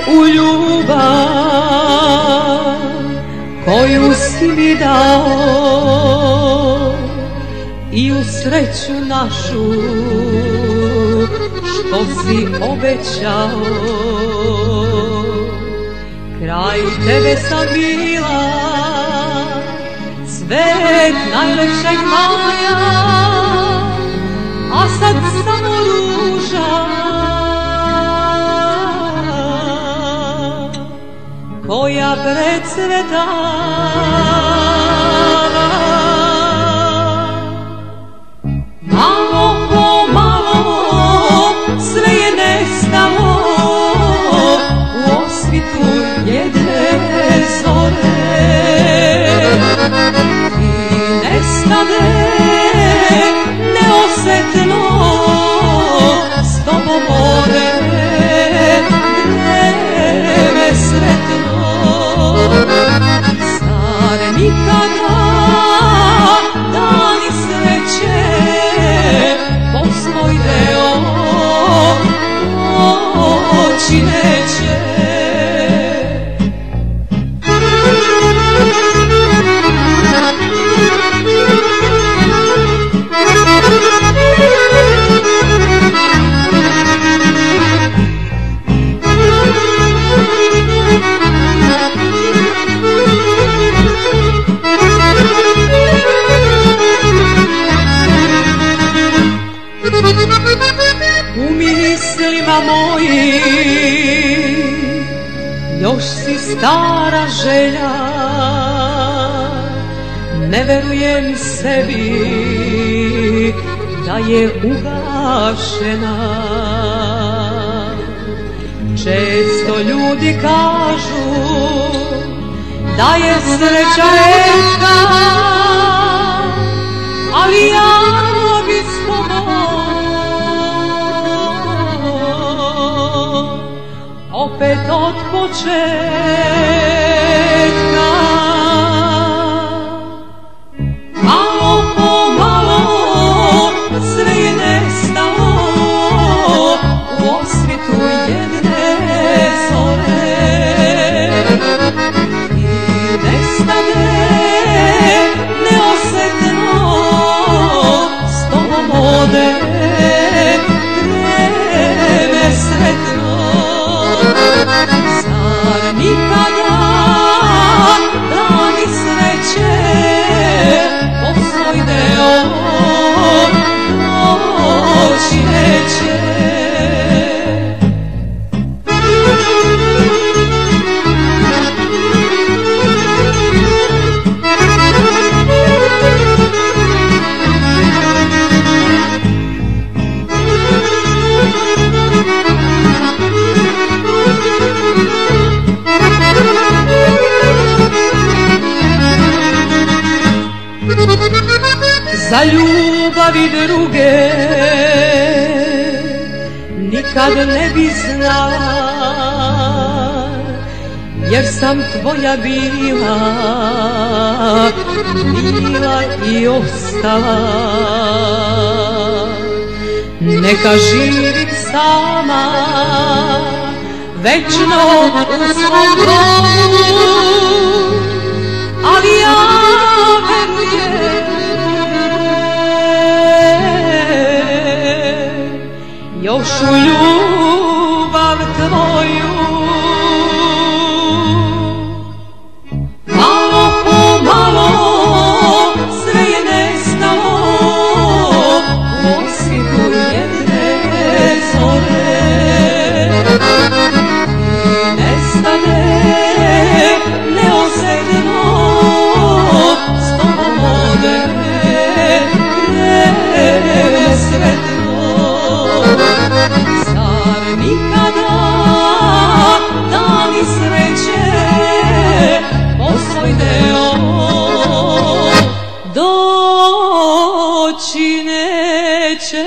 u ljubav koju si mi dao i u sreću našu što si obećao. Kraj tebe sam bila, cvet najlepšeg maja, a sad samo ruža koja precvetava. Malo po malo sve je nestalo u osvitu jedne zore. I nestade neosetno s tobom ode vreme sretno. Zar nikada dani sreće po svoj deo oči neće? U mislima mojih još si stara želja, ne verujem sebi da je ugašena. Često ljudi kažu da je sreća retka, ali ja bi s tobom opet od početka. Malo po malo sve je nestalo u osvitu jedne zore. I nestade neosetno s tobom ode vreme sretno. Zar nikada dani sreće po svoj deo doći neće? Za ljubavi druge nikad ne bi znala, jer sam tvoja bila, bila i ostala. Neka živim sama večno u svom domu, ali ja verujem još u ljubav tvoju. Malo po malo sve je nestalo u osvitu jedne zore. I nestade neosetno s tobom ode vreme sretno. Zar nikada dani sreće po svoj deo doći neće?